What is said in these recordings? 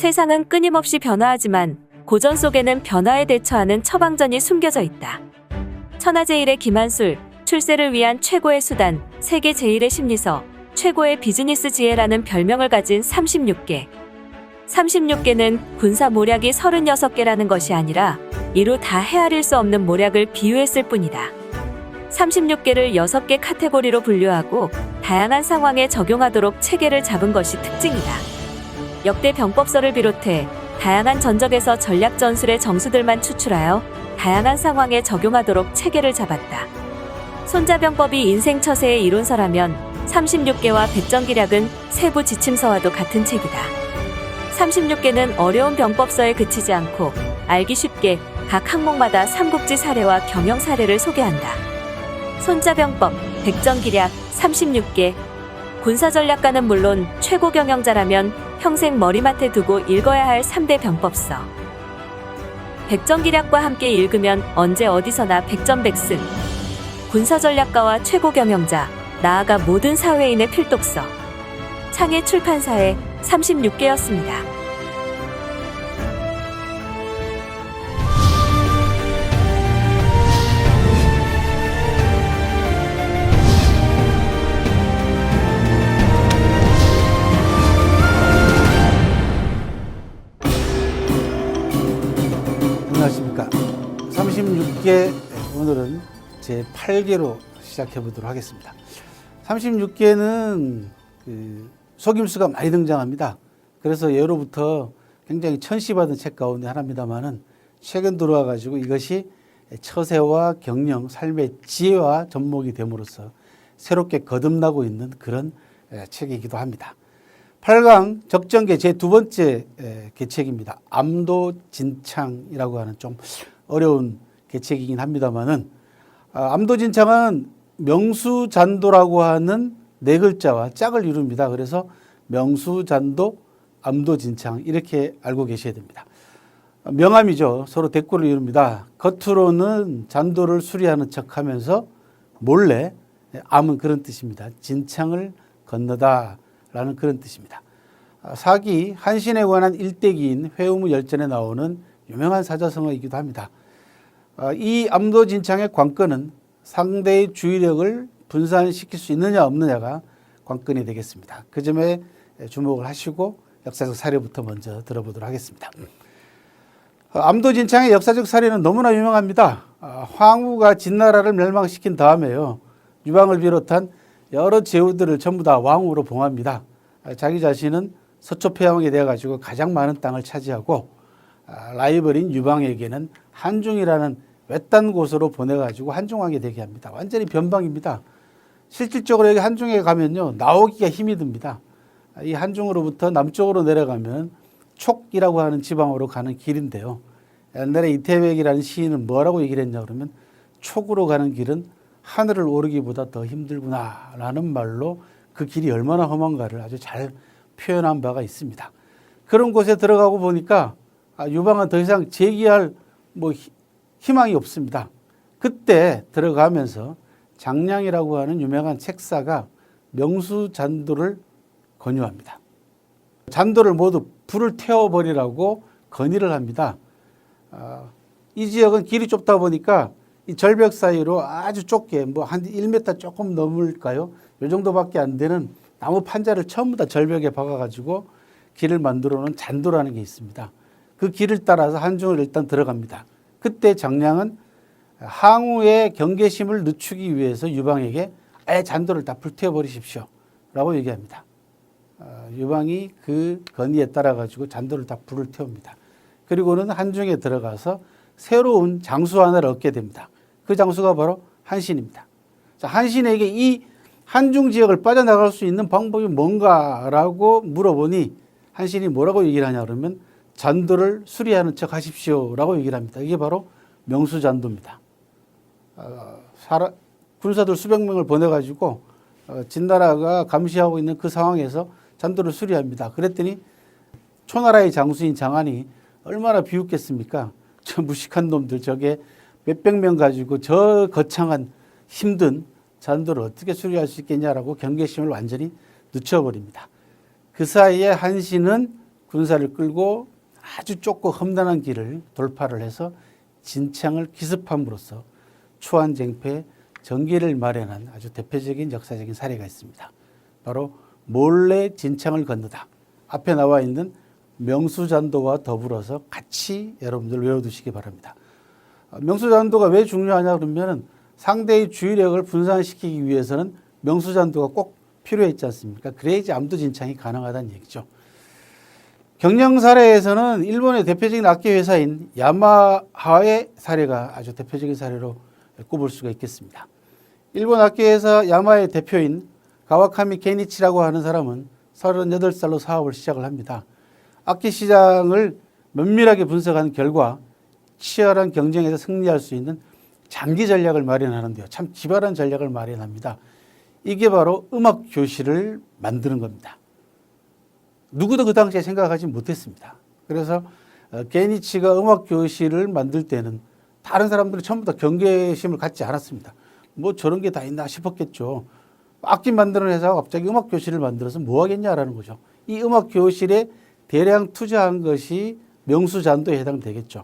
세상은 끊임없이 변화하지만 고전 속에는 변화에 대처하는 처방전이 숨겨져 있다. 천하제일의 김한술, 출세를 위한 최고의 수단, 세계 제일의 심리서, 최고의 비즈니스 지혜라는 별명을 가진 36개. 36개는 군사 모략이 36개라는 것이 아니라 이루 다 헤아릴 수 없는 모략을 비유했을 뿐이다. 36개를 6개 카테고리로 분류하고 다양한 상황에 적용하도록 체계를 잡은 것이 특징이다. 역대 병법서를 비롯해 다양한 전적에서 전략 전술의 정수들만 추출하여 다양한 상황에 적용하도록 체계를 잡았다. 손자병법이 인생 처세의 이론서라면 36개와 백전기략은 세부 지침서와도 같은 책이다. 36개는 어려운 병법서에 그치지 않고 알기 쉽게 각 항목마다 삼국지 사례와 경영 사례를 소개한다. 손자병법, 백전기략, 36개. 군사전략가는 물론 최고 경영자라면 평생 머리맡에 두고 읽어야 할 3대 병법서. 백전기략과 함께 읽으면 언제 어디서나 백전백승. 군사전략가와 최고 경영자, 나아가 모든 사회인의 필독서. 창의 출판사에 36개였습니다. 안녕하십니까. 36개, 오늘은 제 8개로 시작해 보도록 하겠습니다. 36개는 속임수가 많이 등장합니다. 그래서 예로부터 굉장히 천시받은 책 가운데 하나입니다만은 최근 들어와 가지고 이것이 처세와 경영, 삶의 지혜와 접목이 됨으로써 새롭게 거듭나고 있는 그런 책이기도 합니다. 8강 적정계 제 두 번째 계책입니다. 암도진창이라고 하는 좀 어려운 계책이긴 합니다만은 암도진창은 명수잔도라고 하는 네 글자와 짝을 이룹니다. 그래서 명수잔도, 암도진창 이렇게 알고 계셔야 됩니다. 명암이죠. 서로 대꾸를 이룹니다. 겉으로는 잔도를 수리하는 척하면서 몰래, 암은 그런 뜻입니다. 진창을 건너다 라는 그런 뜻입니다. 사기, 한신에 관한 일대기인 회우무열전에 나오는 유명한 사자성어이기도 합니다. 이 암도진창의 관건은 상대의 주의력을 분산시킬 수 있느냐 없느냐가 관건이 되겠습니다. 그 점에 주목을 하시고 역사적 사례부터 먼저 들어보도록 하겠습니다. 암도진창의 역사적 사례는 너무나 유명합니다. 황후가 진나라를 멸망시킨 다음에요, 유방을 비롯한 여러 제후들을 전부 다 왕으로 봉합니다. 자기 자신은 서초폐왕이 되어가지고 가장 많은 땅을 차지하고 라이벌인 유방에게는 한중이라는 외딴 곳으로 보내가지고 한중왕이 되게 합니다. 완전히 변방입니다. 실질적으로 여기 한중에 가면요, 나오기가 힘이 듭니다. 이 한중으로부터 남쪽으로 내려가면 촉이라고 하는 지방으로 가는 길인데요. 옛날에 이태백이라는 시인은 뭐라고 얘기를 했냐 그러면 촉으로 가는 길은 하늘을 오르기보다 더 힘들구나 라는 말로 그 길이 얼마나 험한가를 아주 잘 표현한 바가 있습니다. 그런 곳에 들어가고 보니까 유방은 더 이상 재기할 희망이 없습니다. 그때 들어가면서 장량이라고 하는 유명한 책사가 명수잔도를 권유합니다. 잔도를 모두 불을 태워버리라고 건의를 합니다. 이 지역은 길이 좁다 보니까 이 절벽 사이로 아주 좁게 한 1m 조금 넘을까요? 이 정도밖에 안 되는 나무 판자를 전부 다 절벽에 박아가지고 길을 만들어 놓은 잔도라는 게 있습니다. 그 길을 따라서 한중을 일단 들어갑니다. 그때 장량은 항우의 경계심을 늦추기 위해서 유방에게 아예 잔도를 다 불태워 버리십시오 라고 얘기합니다. 유방이 그 건의에 따라 가지고 잔도를 다 불을 태웁니다. 그리고는 한중에 들어가서 새로운 장수 하나를 얻게 됩니다. 그 장수가 바로 한신입니다. 자, 한신에게 이 한중 지역을 빠져나갈 수 있는 방법이 뭔가라고 물어보니 한신이 뭐라고 얘기를 하냐 그러면 잔도를 수리하는 척 하십시오 라고 얘기를 합니다. 이게 바로 명수잔도입니다. 군사들 수백 명을 보내가지고 진나라가 감시하고 있는 그 상황에서 잔도를 수리합니다. 그랬더니 초나라의 장수인 장안이 얼마나 비웃겠습니까? 저 무식한 놈들, 저게 몇백 명 가지고 저 거창한 힘든 잔도를 어떻게 수리할 수 있겠냐라고 경계심을 완전히 늦춰버립니다. 그 사이에 한신은 군사를 끌고 아주 좁고 험난한 길을 돌파를 해서 진창을 기습함으로써 초안쟁패의 전기를 마련한 아주 대표적인 역사적인 사례가 있습니다. 바로 몰래 진창을 건너다. 앞에 나와 있는 명수잔도와 더불어서 같이 여러분들 외워두시기 바랍니다. 명수잔도가 왜 중요하냐 그러면 상대의 주의력을 분산시키기 위해서는 명수잔도가 꼭 필요했지 않습니까? 그래야지 암도진창이 가능하다는 얘기죠. 경영 사례에서는 일본의 대표적인 악기 회사인 야마하의 사례가 아주 대표적인 사례로 꼽을 수가 있겠습니다. 일본 악기 회사 야마하의 대표인 가와카미 게니치라고 하는 사람은 38살로 사업을 시작을 합니다. 악기 시장을 면밀하게 분석한 결과 치열한 경쟁에서 승리할 수 있는 장기 전략을 마련하는데요. 참 기발한 전략을 마련합니다. 이게 바로 음악 교실을 만드는 겁니다. 누구도 그 당시에 생각하지 못했습니다. 그래서 게니치가 음악 교실을 만들 때는 다른 사람들은 전부 다 경계심을 갖지 않았습니다. 뭐 저런 게 다 있나 싶었겠죠. 악기 만드는 회사가 갑자기 음악 교실을 만들어서 뭐 하겠냐라는 거죠. 이 음악 교실에 대량 투자한 것이 명수잔도에 해당되겠죠.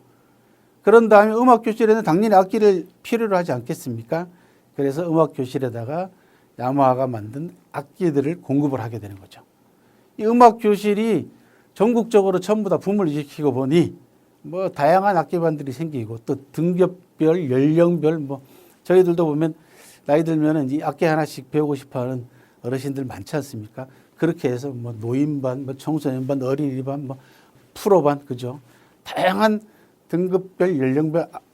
그런 다음에 음악 교실에는 당연히 악기를 필요로 하지 않겠습니까? 그래서 음악 교실에다가 야마하가 만든 악기들을 공급을 하게 되는 거죠. 이 음악 교실이 전국적으로 전부 다 붐을 일으키고 보니 뭐 다양한 악기반들이 생기고 또 등급별, 연령별 뭐 저희들도 보면 나이 들면은 이 악기 하나씩 배우고 싶어하는 어르신들 많지 않습니까? 그렇게 해서 뭐 노인반, 뭐 청소년반, 어린이반, 뭐 프로반 그죠? 다양한 등급별,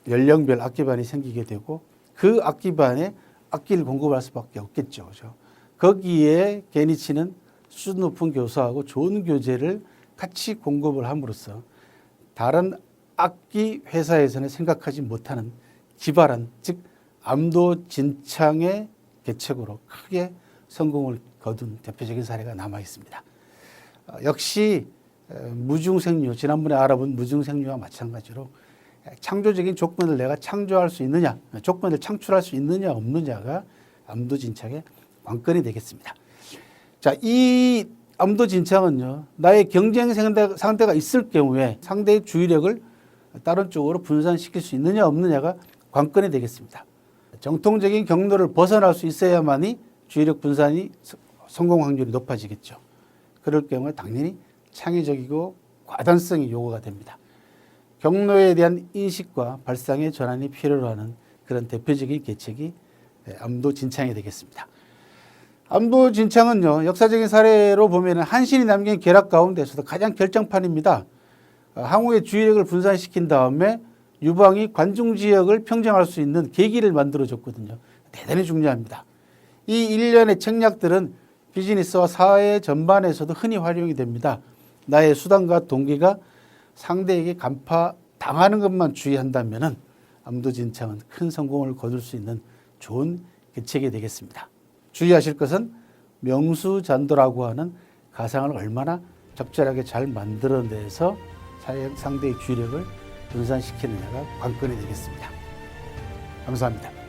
연령별 악기반이 생기게 되고 그 악기반에 악기를 공급할 수밖에 없겠죠. 그죠? 거기에 게니치는 수준 높은 교수하고 좋은 교재를 같이 공급을 함으로써 다른 악기 회사에서는 생각하지 못하는 기발한 즉 암도진창의 개척으로 크게 성공을 거둔 대표적인 사례가 남아 있습니다. 역시 무중생류 지난번에 알아본 무중생류와 마찬가지로 창조적인 조건을 내가 창조할 수 있느냐 조건을 창출할 수 있느냐 없느냐가 암도진창의 관건이 되겠습니다. 자, 이 암도진창은요 나의 경쟁 상대가 있을 경우에 상대의 주의력을 다른 쪽으로 분산시킬 수 있느냐 없느냐가 관건이 되겠습니다. 정통적인 경로를 벗어날 수 있어야만이 주의력 분산이 성공 확률이 높아지겠죠. 그럴 경우에 당연히 창의적이고 과단성이 요구가 됩니다. 경로에 대한 인식과 발상의 전환이 필요로 하는 그런 대표적인 계책이 암도진창이 되겠습니다. 암도진창은요 역사적인 사례로 보면 한신이 남긴 계략 가운데서도 가장 결정판입니다. 항우의 주의력을 분산시킨 다음에 유방이 관중지역을 평정할 수 있는 계기를 만들어줬거든요. 대단히 중요합니다. 이 일련의 책략들은 비즈니스와 사회 전반에서도 흔히 활용이 됩니다. 나의 수단과 동기가 상대에게 간파당하는 것만 주의한다면 암도진창은 큰 성공을 거둘 수 있는 좋은 계책이 되겠습니다. 주의하실 것은 명수잔도라고 하는 가상을 얼마나 적절하게 잘 만들어내서 상대의 주의력을 분산시키느냐가 관건이 되겠습니다. 감사합니다.